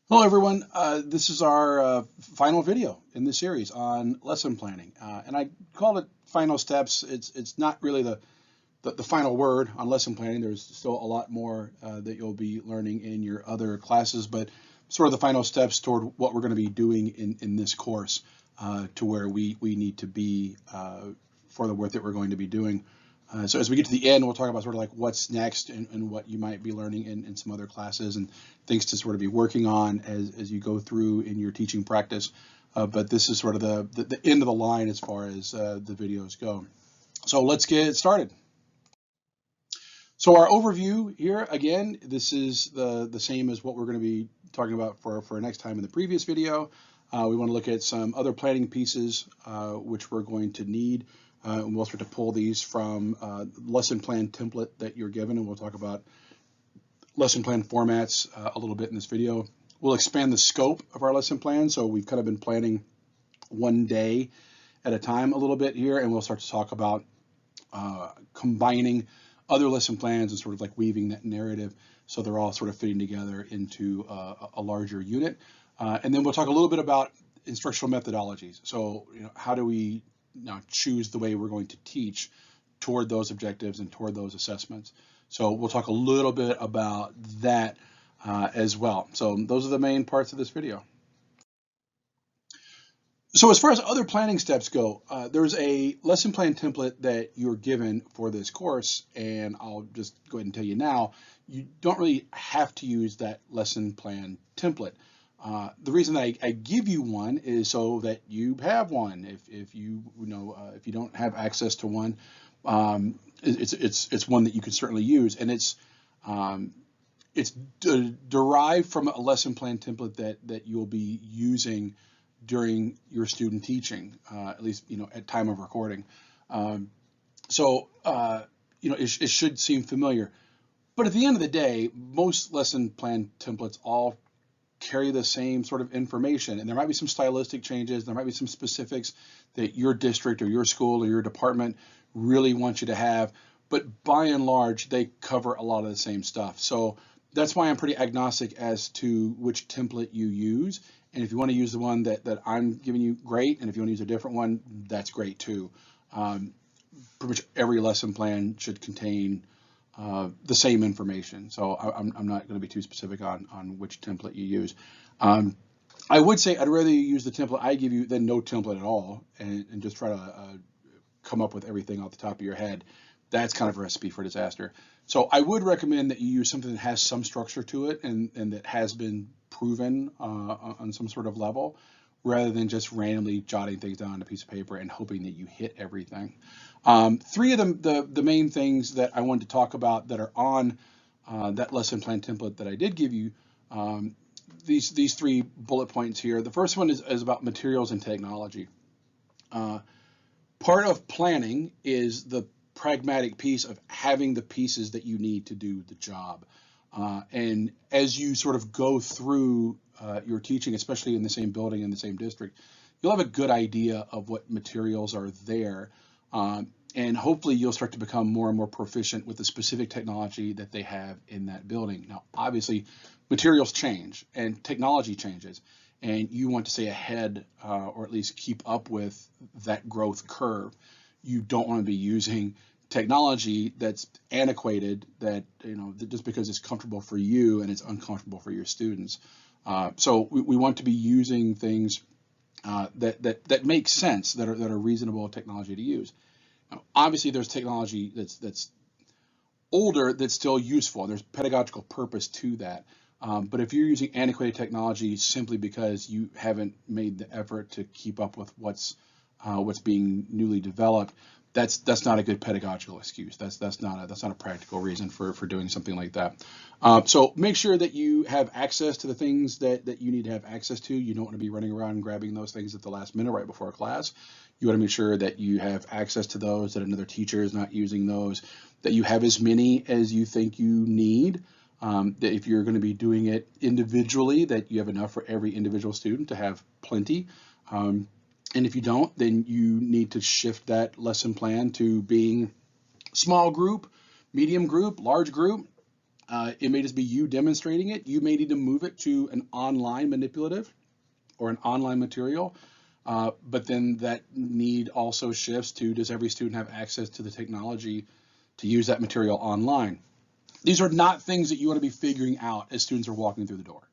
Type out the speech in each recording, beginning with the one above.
Hello, everyone. This is our final video in this series on lesson planning, and I call it final steps. It's not really the final word on lesson planning. There's still a lot more that you'll be learning in your other classes, but sort of the final steps toward what we're going to be doing in this course to where we need to be for the work that we're going to be doing. So as we get to the end, we'll talk about sort of like what's next and what you might be learning in some other classes and things to sort of be working on as you go through in your teaching practice. But this is sort of the end of the line as far as the videos go. So let's get started. So our overview here, again, this is the same as what we're going to be talking about for next time in the previous video. We want to look at some other planning pieces which we're going to need. And we'll start to pull these from lesson plan template that you're given, and we'll talk about lesson plan formats a little bit in this video. We'll expand the scope of our lesson plan, so we've kind of been planning one day at a time a little bit here, and we'll start to talk about combining other lesson plans and sort of like weaving that narrative so they're all sort of fitting together into a larger unit. And then we'll talk a little bit about instructional methodologies. So, how do we now choose the way we're going to teach toward those objectives and toward those assessments? So we'll talk a little bit about that as well. So those are the main parts of this video. So as far as other planning steps go, there's a lesson plan template that you're given for this course, and I'll just go ahead and tell you now, you don't really have to use that lesson plan template. The reason that I give you one is so that you have one. If you don't have access to one, it's one that you can certainly use, and it's derived from a lesson plan template that you'll be using during your student teaching, at least at time of recording. It should seem familiar, but at the end of the day, most lesson plan templates all carry the same sort of information, and there might be some stylistic changes, there might be some specifics that your district or your school or your department really wants you to have, but by and large they cover a lot of the same stuff. So that's why I'm pretty agnostic as to which template you use, and if you want to use the one that I'm giving you, great, and if you want to use a different one, that's great too. Pretty much every lesson plan should contain the same information. So I'm not going to be too specific on which template you use. I would say I'd rather you use the template I give you than no template at all, and just try to come up with everything off the top of your head. That's kind of a recipe for disaster. So I would recommend that you use something that has some structure to it and that has been proven on some sort of level, rather than just randomly jotting things down on a piece of paper and hoping that you hit everything. Three of the main things that I wanted to talk about that are on that lesson plan template that I did give you, these three bullet points here. The first one is about materials and technology. Part of planning is the pragmatic piece of having the pieces that you need to do the job. And as you sort of go through your teaching, especially in the same building in the same district, you'll have a good idea of what materials are there. And hopefully you'll start to become more and more proficient with the specific technology that they have in that building. Now, obviously, materials change and technology changes, and you want to stay ahead or at least keep up with that growth curve. You don't want to be using technology that's antiquated, that just because it's comfortable for you and it's uncomfortable for your students. So we want to be using things that make sense, that are reasonable technology to use. Now, obviously, there's technology that's older that's still useful, and there's pedagogical purpose to that. But if you're using antiquated technology simply because you haven't made the effort to keep up with what's being newly developed, that's not a good pedagogical excuse. That's not a practical reason for doing something like that. So make sure that you have access to the things that you need to have access to. You don't want to be running around and grabbing those things at the last minute right before a class. You want to make sure that you have access to those, that another teacher is not using those, that you have as many as you think you need. That if you're going to be doing it individually, that you have enough for every individual student to have plenty. And if you don't, then you need to shift that lesson plan to being small group, medium group, large group, It may just be you demonstrating it. You may need to move it to an online manipulative or an online material. But then that need also shifts to, does every student have access to the technology to use that material online? These are not things that you want to be figuring out as students are walking through the door.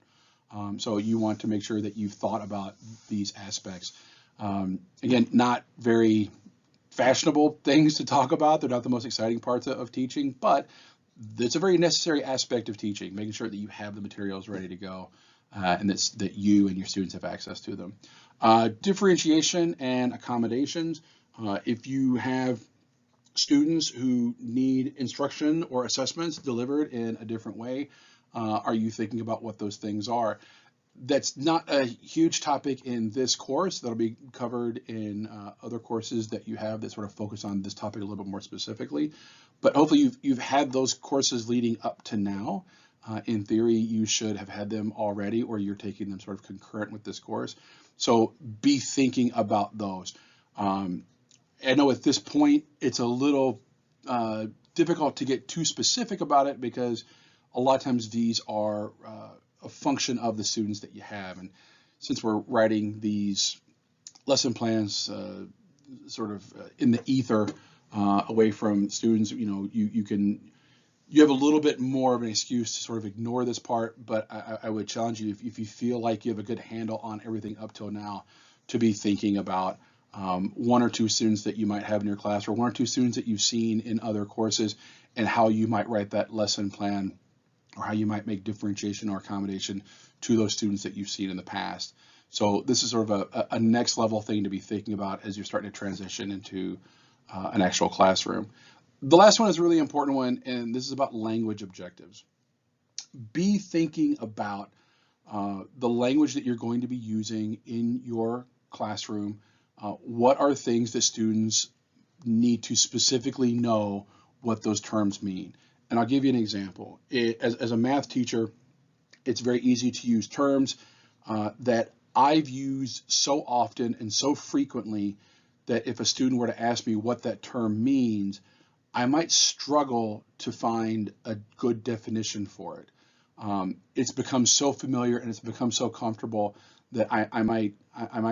So you want to make sure that you've thought about these aspects. Again, not very fashionable things to talk about. They're not the most exciting parts of teaching, but it's a very necessary aspect of teaching, making sure that you have the materials ready to go, and that you and your students have access to them. Differentiation and accommodations. If you have students who need instruction or assessments delivered in a different way, are you thinking about what those things are? That's not a huge topic in this course. That'll be covered in other courses that you have that sort of focus on this topic a little bit more specifically. But hopefully you've had those courses leading up to now. In theory, you should have had them already, or you're taking them sort of concurrent with this course. So be thinking about those. I know at this point it's a little difficult to get too specific about it, because a lot of times these are a function of the students that you have. And since we're writing these lesson plans sort of in the ether, away from students, you have a little bit more of an excuse to sort of ignore this part, but I would challenge you, if you feel like you have a good handle on everything up till now, to be thinking about one or two students that you might have in your class, or one or two students that you've seen in other courses, and how you might write that lesson plan, or how you might make differentiation or accommodation to those students that you've seen in the past. So this is sort of a next level thing to be thinking about as you're starting to transition into an actual classroom. The last one is a really important one, and this is about language objectives. Be thinking about the language that you're going to be using in your classroom. What are things that students need to specifically know what those terms mean? And I'll give you an example. As a math teacher, it's very easy to use terms that I've used so often and so frequently that if a student were to ask me what that term means, I might struggle to find a good definition for it. It's become so familiar and it's become so comfortable that I might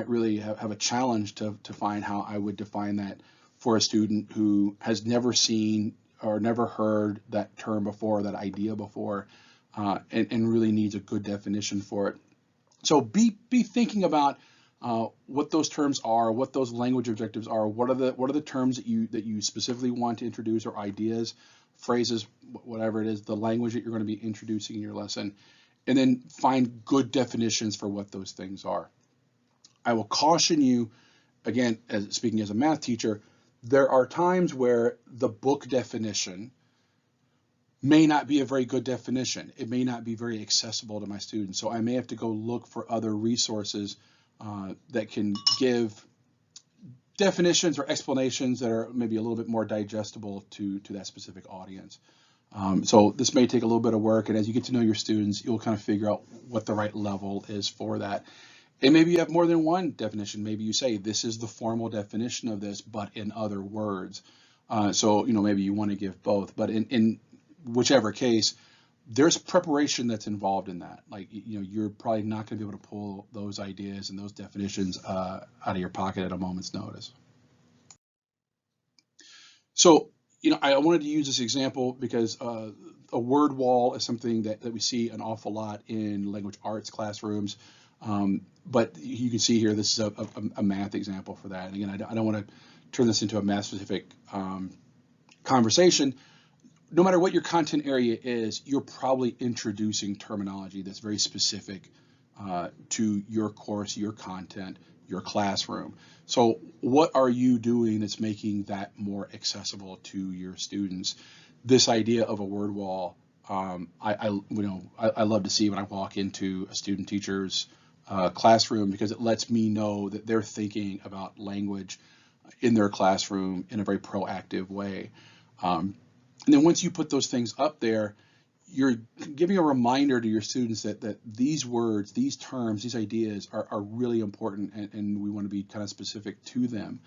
really have a challenge to find how I would define that for a student who has never seen or never heard that term before, that idea before, and really needs a good definition for it. So be thinking about what those terms are, what those language objectives are, what are the terms that you specifically want to introduce, or ideas, phrases, whatever it is, the language that you're going to be introducing in your lesson, and then find good definitions for what those things are. I will caution you, again, speaking as a math teacher, there are times where the book definition may not be a very good definition. It may not be very accessible to my students. So I may have to go look for other resources that can give definitions or explanations that are maybe a little bit more digestible to that specific audience. So this may take a little bit of work, and as you get to know your students, you'll kind of figure out what the right level is for that. And maybe you have more than one definition. Maybe you say, this is the formal definition of this, but in other words. So maybe you want to give both, but in whichever case, there's preparation that's involved in that. Like, you're probably not going to be able to pull those ideas and those definitions out of your pocket at a moment's notice. So, I wanted to use this example because a word wall is something that we see an awful lot in language arts classrooms. But you can see here, this is a math example for that. And again, I don't want to turn this into a math specific conversation. No matter what your content area is, you're probably introducing terminology that's very specific to your course, your content, your classroom. So what are you doing that's making that more accessible to your students? This idea of a word wall, I love to see when I walk into a student teacher's classroom, because it lets me know that they're thinking about language in their classroom in a very proactive way. And then once you put those things up there, you're giving a reminder to your students that these words, these terms, these ideas are really important, and we want to be kind of specific to them.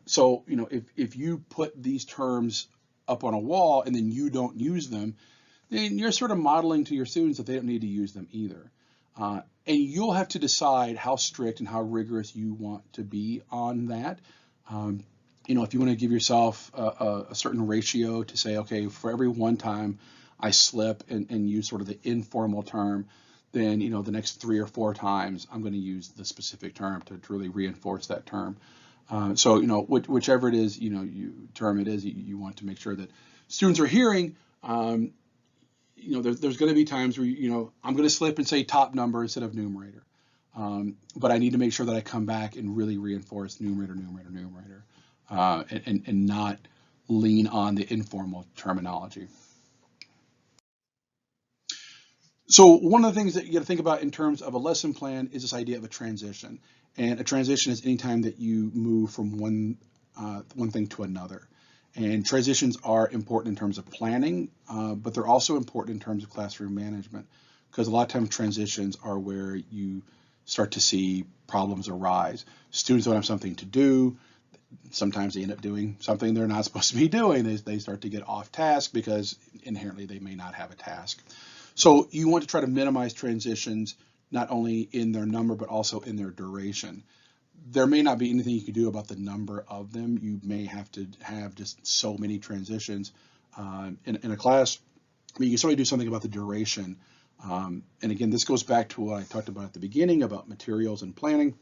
So if you put these terms up on a wall and then you don't use them, then you're sort of modeling to your students that they don't need to use them either. And you'll have to decide how strict and how rigorous you want to be on that. Um, if you want to give yourself a certain ratio to say, okay, for every one time I slip and use sort of the informal term, then the next 3 or 4 times I'm going to use the specific term to really reinforce that term. So whichever it is, term it is, you want to make sure that students are hearing. There's going to be times where I'm going to slip and say top number instead of numerator, but I need to make sure that I come back and really reinforce numerator, and not lean on the informal terminology. So one of the things that you got to think about in terms of a lesson plan is this idea of a transition. And a transition is any time that you move from one thing to another. And transitions are important in terms of planning, but they're also important in terms of classroom management, because a lot of times transitions are where you start to see problems arise. Students don't have something to do. Sometimes they end up doing something they're not supposed to be doing. They start to get off task because inherently they may not have a task. So you want to try to minimize transitions, not only in their number, but also in their duration. There may not be anything you can do about the number of them. You may have to have just so many transitions in a class. You can certainly do something about the duration. And again, this goes back to what I talked about at the beginning about materials and planning.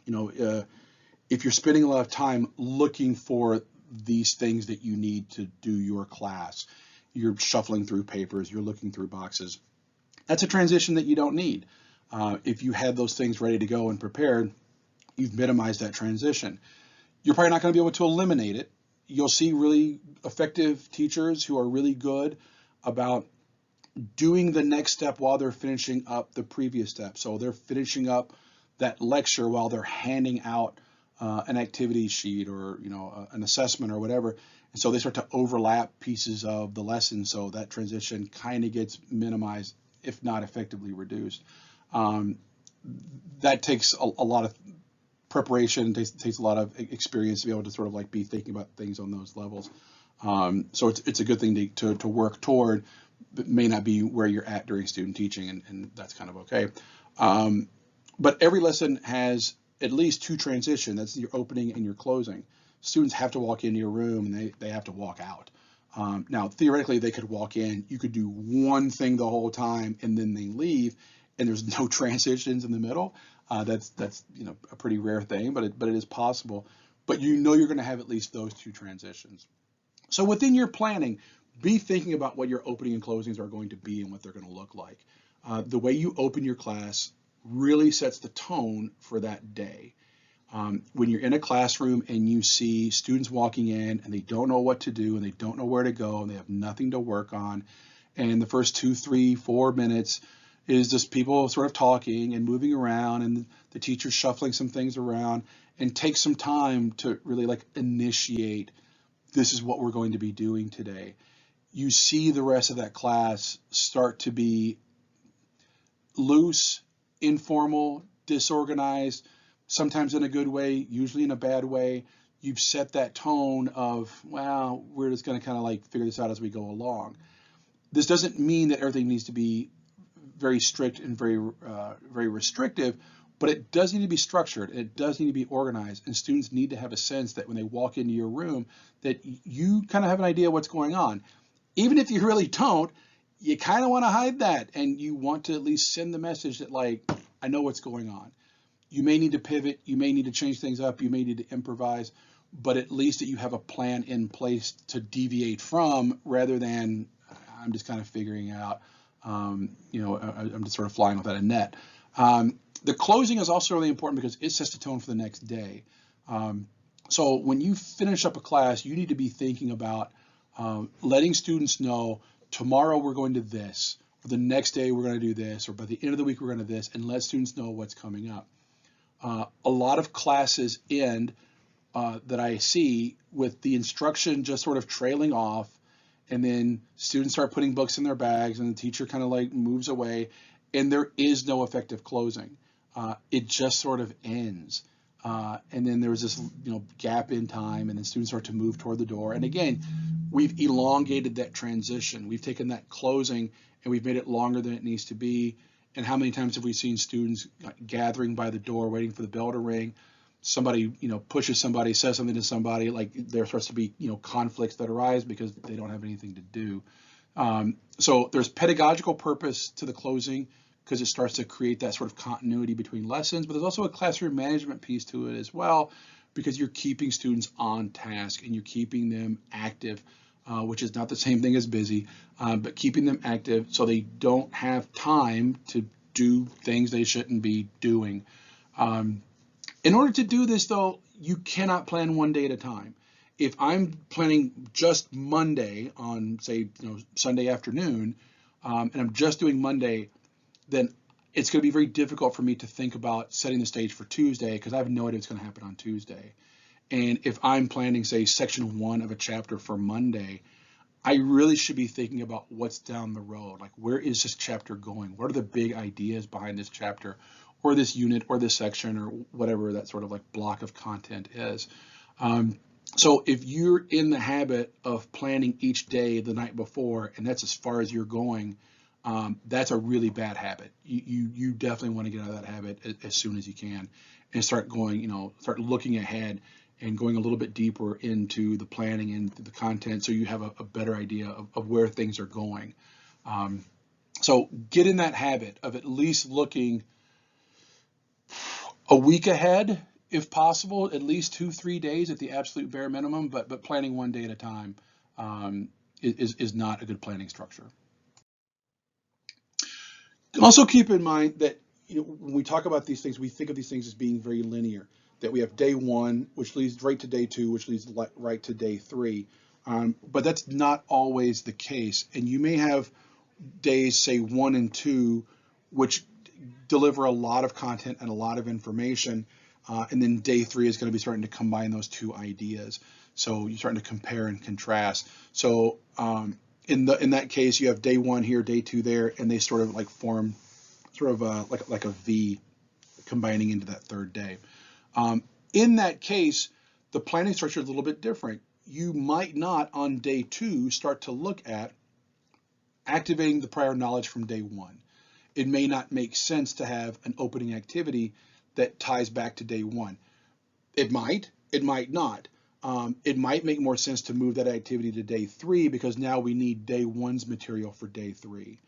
If you're spending a lot of time looking for these things that you need to do your class, you're shuffling through papers, you're looking through boxes, that's a transition that you don't need. If you had those things ready to go and prepared, you've minimized that transition. You're probably not going to be able to eliminate it. You'll see really effective teachers who are really good about doing the next step while they're finishing up the previous step. So they're finishing up that lecture while they're handing out an activity sheet or an assessment or whatever. And so they start to overlap pieces of the lesson, so that transition kind of gets minimized, if not effectively reduced. That takes a lot of preparation, takes a lot of experience to be able to sort of like be thinking about things on those levels. So it's a good thing to work toward, but may not be where you're at during student teaching, and that's kind of okay. But every lesson has at least 2 transitions. That's your opening and your closing. Students have to walk into your room and they have to walk out. Now, theoretically, they could walk in. You could do one thing the whole time and then they leave, and there's no transitions in the middle. That's a pretty rare thing, but it is possible. But you're going to have at least those 2 transitions. So within your planning, be thinking about what your opening and closings are going to be and what they're going to look like. The way you open your class really sets the tone for that day. When you're in a classroom and you see students walking in and they don't know what to do and they don't know where to go and they have nothing to work on, and the first 2, 3, 4 minutes is just people sort of talking and moving around and the teacher shuffling some things around, and take some time to really like initiate, this is what we're going to be doing today. You see the rest of that class start to be loose, informal, disorganized, sometimes in a good way, usually in a bad way. You've set that tone of, well, we're just going to kind of like figure this out as we go along. This doesn't mean that everything needs to be very strict and very restrictive, but it does need to be structured. It does need to be organized, and students need to have a sense that when they walk into your room, that you kind of have an idea what's going on. Even if you really don't, you kind of want to hide that, and you want to at least send the message that, like, I know what's going on. You may need to pivot, you may need to change things up, you may need to improvise, but at least that you have a plan in place to deviate from, rather than I'm just kind of figuring out, I'm just sort of flying without a net. The closing is also really important because it sets the tone for the next day. So when you finish up a class, you need to be thinking about letting students know, tomorrow we're going to this, or the next day we're going to do this, or by the end of the week we're going to do this, and let students know what's coming up. A lot of classes end that I see with the instruction just sort of trailing off, and then students start putting books in their bags and the teacher kind of like moves away, and there is no effective closing. It just sort of ends. And then there was this gap in time, and then students start to move toward the door. And again, we've elongated that transition. We've taken that closing and we've made it longer than it needs to be. And how many times have we seen students gathering by the door, waiting for the bell to ring? Somebody, pushes somebody, says something to somebody, like there starts to be, conflicts that arise because they don't have anything to do. So there's pedagogical purpose to the closing because it starts to create that sort of continuity between lessons, but there's also a classroom management piece to it as well, because you're keeping students on task and you're keeping them active, which is not the same thing as busy, but keeping them active so they don't have time to do things they shouldn't be doing. In order to do this, though, you cannot plan one day at a time. If I'm planning just Monday on, say, Sunday afternoon, and I'm just doing Monday, then it's going to be very difficult for me to think about setting the stage for Tuesday because I have no idea what's going to happen on Tuesday. And if I'm planning, say, section 1 of a chapter for Monday, I really should be thinking about what's down the road. Like, where is this chapter going? What are the big ideas behind this chapter or this unit or this section or whatever that sort of like block of content is? So if you're in the habit of planning each day the night before, and that's as far as you're going, that's a really bad habit. You definitely want to get out of that habit as soon as you can and start going, start looking ahead and going a little bit deeper into the planning and the content so you have a better idea of where things are going. So get in that habit of at least looking a week ahead, if possible, at least 2-3 days at the absolute bare minimum, but planning one day at a time is not a good planning structure. Also keep in mind that when we talk about these things, we think of these things as being very linear, that we have day 1, which leads right to day 2, which leads right to day 3. But that's not always the case. And you may have days, say 1 and 2, which deliver a lot of content and a lot of information. And then day 3 is going to be starting to combine those two ideas. So you're starting to compare and contrast. So in that case, you have day 1 here, day 2 there, and they sort of like form sort of like a V combining into that third day. In that case, the planning structure is a little bit different. You might not on day 2 start to look at activating the prior knowledge from day 1. It may not make sense to have an opening activity that ties back to day 1. It might not. It might make more sense to move that activity to day 3 because now we need day 1's material for day 3.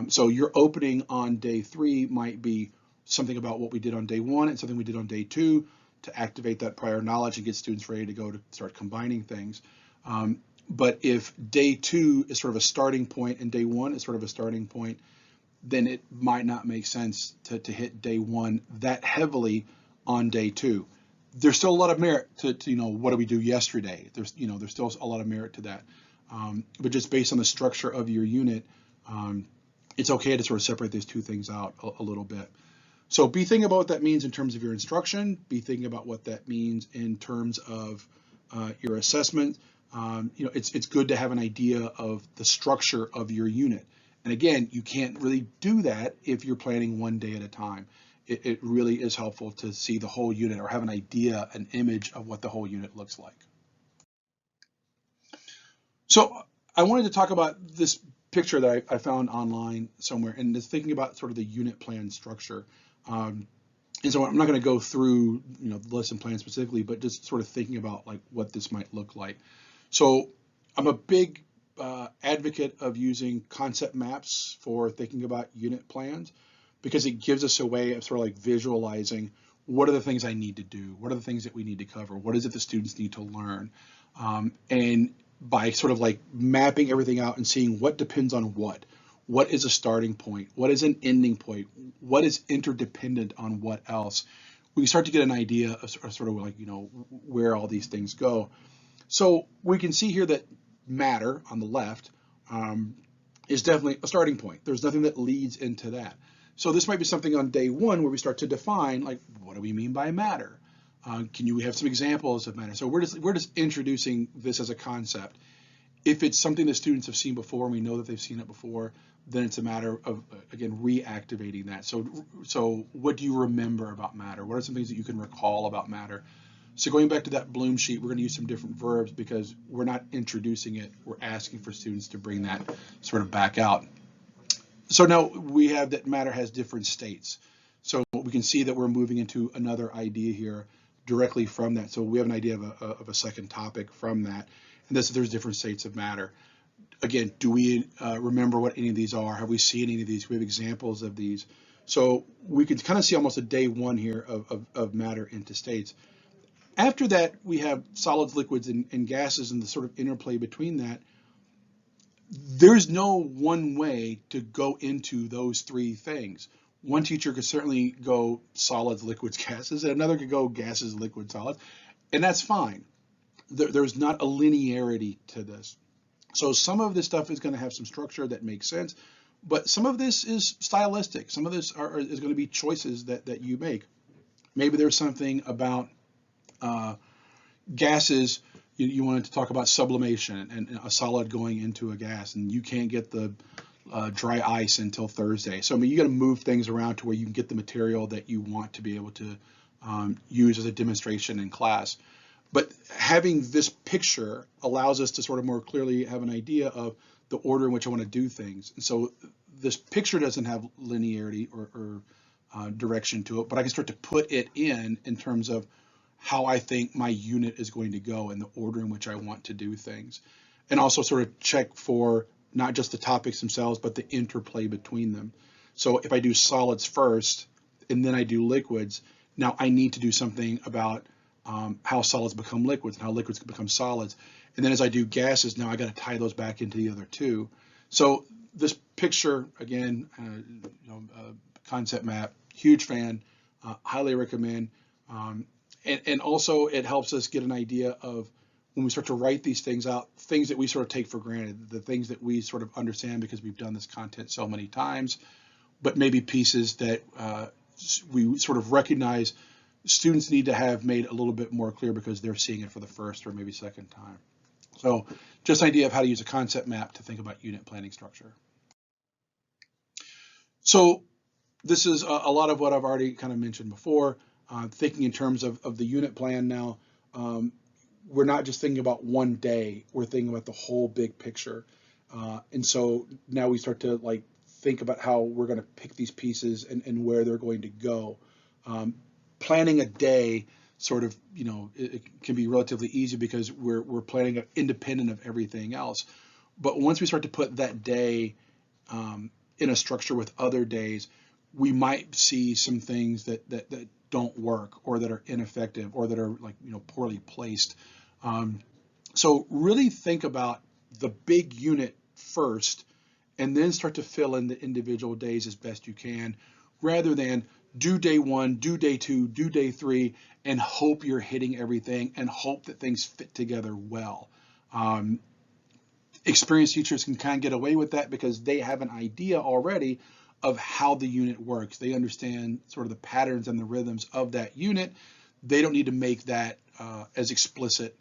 So your opening on day 3 might be something about what we did on day 1 and something we did on day 2 to activate that prior knowledge and get students ready to go to start combining things. But if day 2 is sort of a starting point and day 1 is sort of a starting point, then it might not make sense to hit day 1 that heavily on day 2. There's still a lot of merit to what did we do yesterday? There's still a lot of merit to that. But just based on the structure of your unit, it's okay to sort of separate these two things out a little bit. So be thinking about what that means in terms of your instruction. Be thinking about what that means in terms of your assessment. It's good to have an idea of the structure of your unit. And again, you can't really do that if you're planning one day at a time. It really is helpful to see the whole unit or have an idea, an image of what the whole unit looks like. So I wanted to talk about this picture that I found online somewhere and just thinking about sort of the unit plan structure. And so I'm not going to go through the lesson plan specifically, but just sort of thinking about like what this might look like. So I'm a big advocate of using concept maps for thinking about unit plans because it gives us a way of sort of like visualizing what are the things I need to do, what are the things that we need to cover, what is it the students need to learn, and by sort of like mapping everything out and seeing what depends on what is a starting point, what is an ending point, what is interdependent on what else, we can start to get an idea of sort of like where all these things go. So we can see here that matter on the left is definitely a starting point. There's nothing that leads into that. So this might be something on day 1 where we start to define like what do we mean by matter? Can you have some examples of matter? So we're just introducing this as a concept. If it's something that students have seen before and we know that they've seen it before, then it's a matter of, again, reactivating that. So what do you remember about matter? What are some things that you can recall about matter? So going back to that Bloom sheet, we're going to use some different verbs because we're not introducing it. We're asking for students to bring that sort of back out. So now we have that matter has different states. So we can see that we're moving into another idea here directly from that. So we have an idea of a second topic from that. And there's different states of matter. Again, do we remember what any of these are? Have we seen any of these? We have examples of these. So we can kind of see almost a day one here of matter into states. After that, we have solids, liquids, and gases and the sort of interplay between that. There's no one way to go into those three things. One teacher could certainly go solids, liquids, gases, and another could go gases, liquids, solids, and that's fine. There's not a linearity to this. So some of this stuff is going to have some structure that makes sense, but some of this is stylistic. Some of this is going to be choices that you make. Maybe there's something about gases. You wanted to talk about sublimation and a solid going into a gas, and you can't get the dry ice until Thursday. So I mean, you got to move things around to where you can get the material that you want to be able to use as a demonstration in class. But having this picture allows us to sort of more clearly have an idea of the order in which I want to do things. And so this picture doesn't have linearity or direction to it, but I can start to put it in terms of how I think my unit is going to go and the order in which I want to do things. And also sort of check for not just the topics themselves, but the interplay between them. So if I do solids first and then I do liquids, now I need to do something about how solids become liquids and how liquids can become solids. And then as I do gases, now I got to tie those back into the other two. So this picture, again, concept map, huge fan, highly recommend. And also it helps us get an idea of when we start to write these things out, things that we sort of take for granted, the things that we sort of understand because we've done this content so many times, but maybe pieces that we sort of recognize students need to have made a little bit more clear because they're seeing it for the first or maybe second time. So just an idea of how to use a concept map to think about unit planning structure. So this is a lot of what I've already kind of mentioned before, thinking in terms of the unit plan now. We're not just thinking about one day, we're thinking about the whole big picture. And so now we start to like think about how we're going to pick these pieces and where they're going to go. Planning a day sort of, it can be relatively easy because we're planning it independent of everything else. But once we start to put that day in a structure with other days, we might see some things that don't work or that are ineffective or that are like, poorly placed. So really think about the big unit first and then start to fill in the individual days as best you can, rather than do day one, do day two, do day three, and hope you're hitting everything and hope that things fit together well. Experienced teachers can kind of get away with that because they have an idea already of how the unit works. They understand sort of the patterns and the rhythms of that unit. They don't need to make that as explicit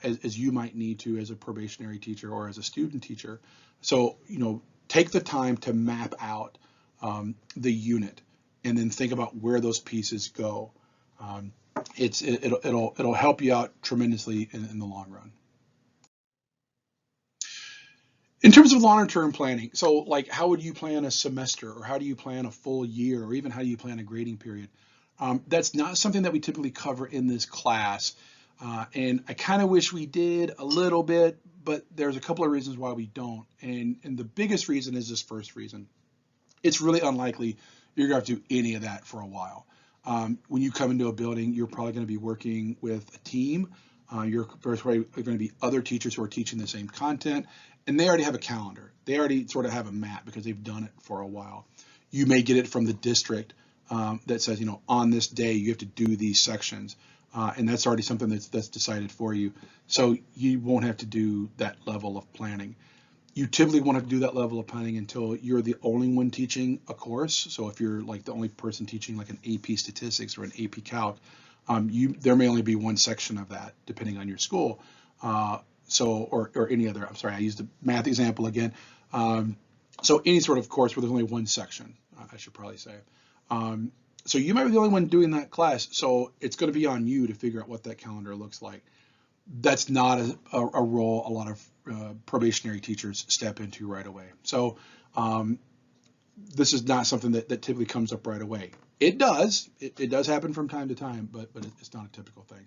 as you might need to as a probationary teacher or as a student teacher. So, take the time to map out the unit and then think about where those pieces go. It'll help you out tremendously in the long run. In terms of longer term planning, so like how would you plan a semester, or how do you plan a full year, or even how do you plan a grading period? That's not something that we typically cover in this class. And I kind of wish we did a little bit, but there's a couple of reasons why we don't. And the biggest reason is this first reason. It's really unlikely you're going to have to do any of that for a while. When you come into a building, you're probably going to be working with a team. You're probably going to be other teachers who are teaching the same content, and they already have a calendar. They already sort of have a map because they've done it for a while. You may get it from the district that says, on this day you have to do these sections, and that's already something that's decided for you. So you won't have to do that level of planning. You typically won't have to do that level of planning until you're the only one teaching a course. So if you're like the only person teaching like an AP statistics or an AP calc, there may only be one section of that depending on your school. or any other, I'm sorry, I used the math example again. So any sort of course where there's only one section, I should probably say. Um, so you might be the only one doing that class. So it's going to be on you to figure out what that calendar looks like. That's not a role a lot of probationary teachers step into right away. So um, this is not something that typically comes up right away. It does. It does happen from time to time, but it's not a typical thing.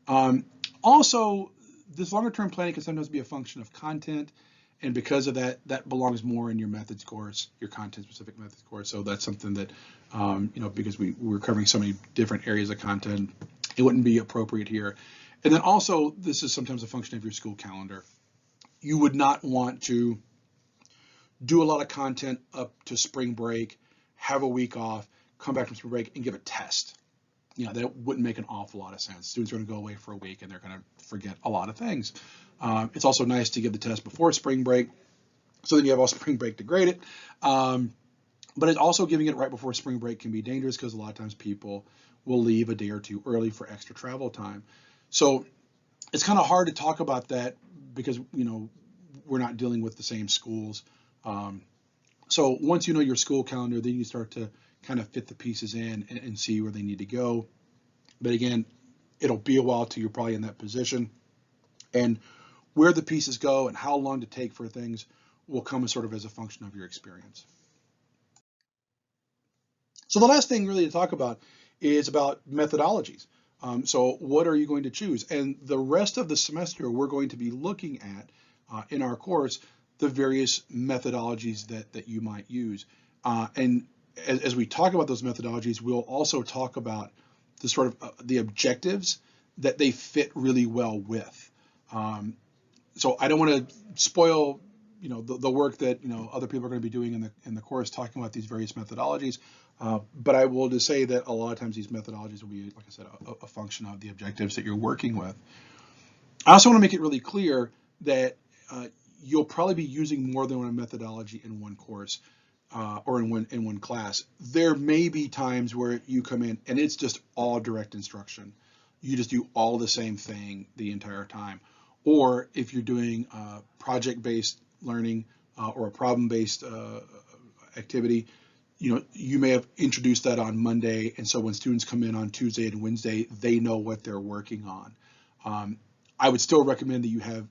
Um, Also, this longer term planning can sometimes be a function of content, and because of that, that belongs more in your methods course, your content specific methods course. So that's something that, because we're covering so many different areas of content, it wouldn't be appropriate here. And then also, this is sometimes a function of your school calendar. You would not want to do a lot of content up to spring break, have a week off, come back from spring break, and give a test. That wouldn't make an awful lot of sense. Students are going to go away for a week and they're going to forget a lot of things. It's also nice to give the test before spring break, so then you have all spring break to grade it. But it's also giving it right before spring break can be dangerous because a lot of times people will leave a day or two early for extra travel time. So it's kind of hard to talk about that because we're not dealing with the same schools. Um, so once you know your school calendar, then you start to kind of fit the pieces in and see where they need to go. But again, it'll be a while till you're probably in that position. And where the pieces go and how long to take for things will come as sort of as a function of your experience. So the last thing really to talk about is about methodologies. So what are you going to choose? And the rest of the semester, we're going to be looking at in our course the various methodologies that you might use. And as we talk about those methodologies, we'll also talk about the sort of the objectives that they fit really well with. So I don't want to spoil the work that other people are going to be doing in the course talking about these various methodologies. But I will just say that a lot of times these methodologies will be, like I said, a function of the objectives that you're working with. I also want to make it really clear that you'll probably be using more than one methodology in one course or in one class. There may be times where you come in and it's just all direct instruction. You just do all the same thing the entire time. Or if you're doing project-based learning or a problem-based activity, you may have introduced that on Monday, and so when students come in on Tuesday and Wednesday, they know what they're working on. I would still recommend that you have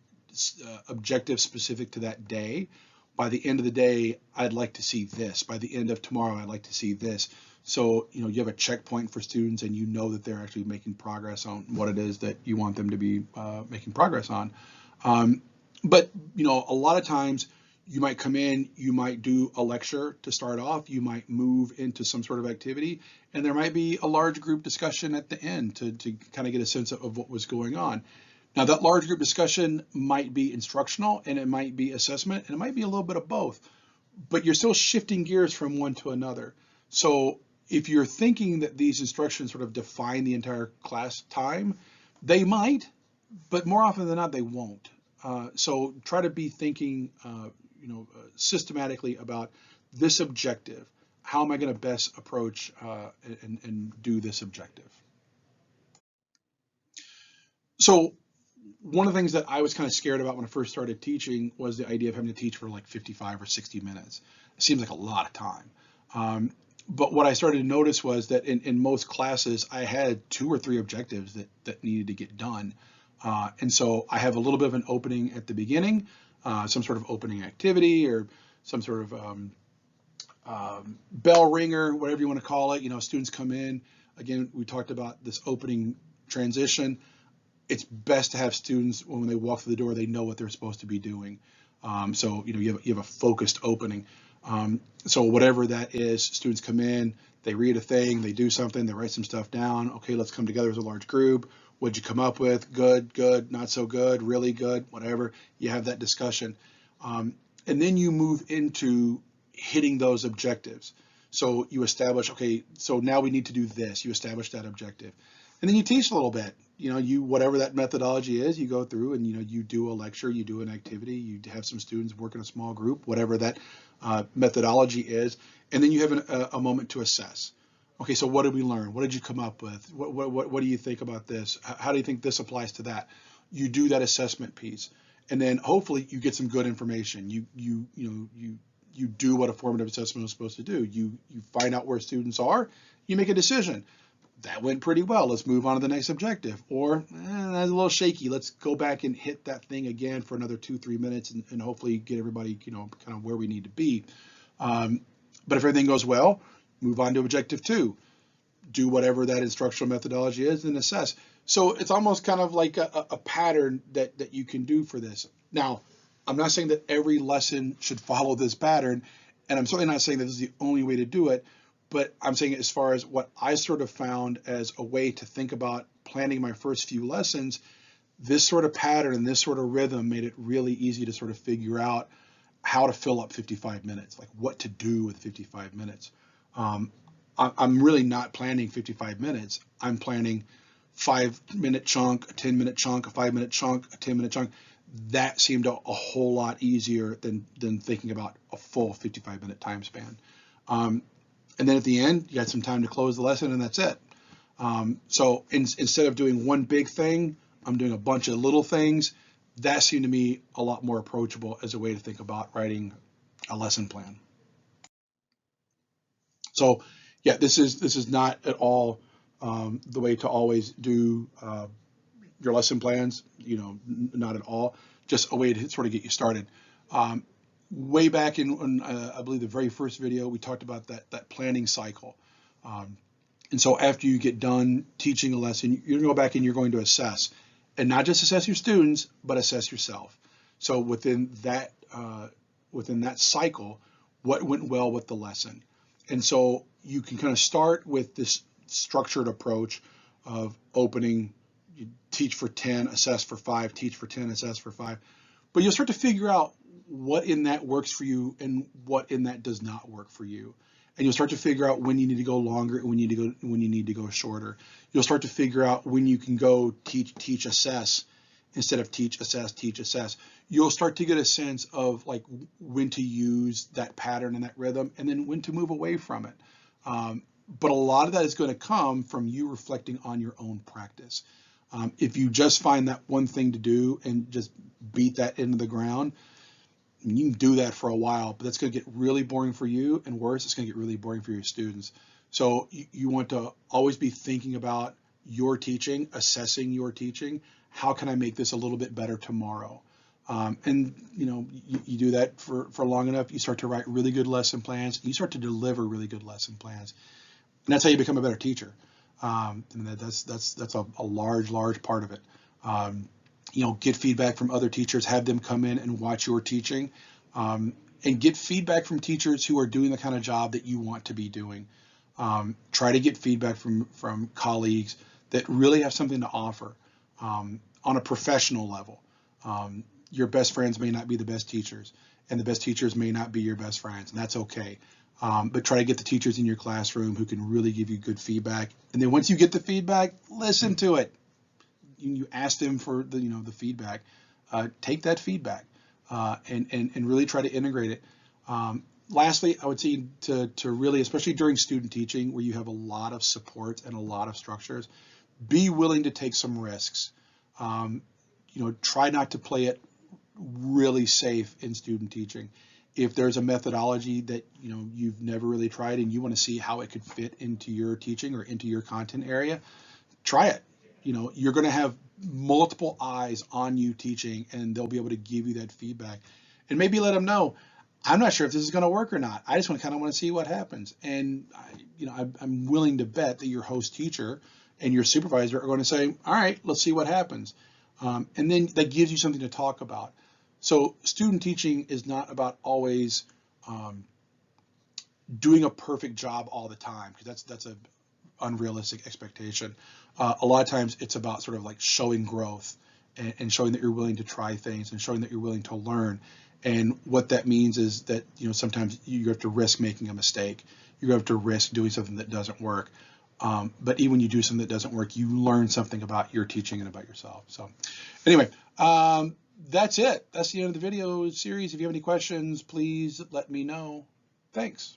objectives specific to that day. By the end of the day, I'd like to see this. By the end of tomorrow, I'd like to see this. So, you have a checkpoint for students and you know that they're actually making progress on what it is that you want them to be making progress on. But, a lot of times you might come in, you might do a lecture to start off, you might move into some sort of activity, and there might be a large group discussion at the end to kind of get a sense of what was going on. Now, that large group discussion might be instructional and it might be assessment and it might be a little bit of both, but you're still shifting gears from one to another. So if you're thinking that these instructions sort of define the entire class time, they might, but more often than not, they won't. So try to be thinking, systematically about this objective. How am I going to best approach and do this objective? So one of the things that I was kind of scared about when I first started teaching was the idea of having to teach for like 55 or 60 minutes. It seems like a lot of time. But what I started to notice was that in most classes, I had 2 or 3 objectives that needed to get done. And so I have a little bit of an opening at the beginning, some sort of opening activity or some sort of bell ringer, whatever you want to call it. Students come in. Again, we talked about this opening transition. It's best to have students, when they walk through the door, they know what they're supposed to be doing. So you have a focused opening. So whatever that is, students come in, they read a thing, they do something, they write some stuff down. Okay, let's come together as a large group. What'd you come up with? Good, good, not so good, really good, whatever. You have that discussion. And then you move into hitting those objectives. So you establish, okay, so now we need to do this. You establish that objective. And then you teach a little bit. Whatever that methodology is, you go through and you do a lecture, you do an activity, you have some students work in a small group, whatever that methodology is, and then you have a moment to assess. Okay, so what did we learn? What did you come up with? What do you think about this? How do you think this applies to that? You do that assessment piece, and then hopefully you get some good information. You do what a formative assessment is supposed to do. You find out where students are, you make a decision. That went pretty well. Let's move on to the next objective. Or that's a little shaky. Let's go back and hit that thing again for another 2-3 minutes and hopefully get everybody, kind of where we need to be. But if everything goes well, move on to objective 2. Do whatever that instructional methodology is and assess. So it's almost kind of like a pattern that you can do for this. Now, I'm not saying that every lesson should follow this pattern, and I'm certainly not saying that this is the only way to do it. But I'm saying as far as what I sort of found as a way to think about planning my first few lessons, this sort of pattern and this sort of rhythm made it really easy to sort of figure out how to fill up 55 minutes, like what to do with 55 minutes. I'm really not planning 55 minutes. I'm planning 5-minute chunk, a 10-minute chunk, a 5-minute chunk, a 10-minute chunk. That seemed a whole lot easier than thinking about a full 55-minute time span. And then at the end, you got some time to close the lesson, and that's it. So instead of doing one big thing, I'm doing a bunch of little things. That seemed to me a lot more approachable as a way to think about writing a lesson plan. So yeah, this is not at all the way to always do your lesson plans, not at all. Just a way to sort of get you started. Way back in I believe the very first video, we talked about that planning cycle. And so after you get done teaching a lesson, you're going to go back and you're going to assess, and not just assess your students, but assess yourself. So within that cycle, what went well with the lesson? And so you can kind of start with this structured approach of opening, you teach for 10, assess for 5, teach for 10, assess for 5. But you'll start to figure out what in that works for you and what in that does not work for you. And you'll start to figure out when you need to go longer and when you need to go shorter. You'll start to figure out when you can go teach, assess instead of teach, assess, teach, assess. You'll start to get a sense of like when to use that pattern and that rhythm and then when to move away from it. But a lot of that is going to come from you reflecting on your own practice. If you just find that one thing to do and just beat that into the ground, you can do that for a while, but that's going to get really boring for you, and worse, it's going to get really boring for your students. So you want to always be thinking about your teaching, assessing your teaching. How can I make this a little bit better tomorrow? And you do that for long enough, you start to write really good lesson plans. You start to deliver really good lesson plans, and that's how you become a better teacher. And that's a large part of it. Get feedback from other teachers, have them come in and watch your teaching, and get feedback from teachers who are doing the kind of job that you want to be doing. Try to get feedback from colleagues that really have something to offer on a professional level. Your best friends may not be the best teachers, and the best teachers may not be your best friends, and that's okay. But try to get the teachers in your classroom who can really give you good feedback. And then once you get the feedback, listen to it. You ask them for the feedback. Take that feedback and really try to integrate it. Lastly, I would say to really, especially during student teaching where you have a lot of support and a lot of structures, be willing to take some risks. Try not to play it really safe in student teaching. If there's a methodology that you've never really tried and you want to see how it could fit into your teaching or into your content area, try it. You're going to have multiple eyes on you teaching, and they'll be able to give you that feedback and maybe let them know, I'm not sure if this is going to work or not. I just want to see what happens. And I'm willing to bet that your host teacher and your supervisor are going to say, all right, let's see what happens. And then that gives you something to talk about. So student teaching is not about always doing a perfect job all the time, because that's a unrealistic expectation. A lot of times it's about sort of like showing growth and showing that you're willing to try things and showing that you're willing to learn. And what that means is that sometimes you have to risk making a mistake. You have to risk doing something that doesn't work. But even when you do something that doesn't work, you learn something about your teaching and about yourself. So anyway, that's it. That's the end of the video series. If you have any questions, please let me know. Thanks.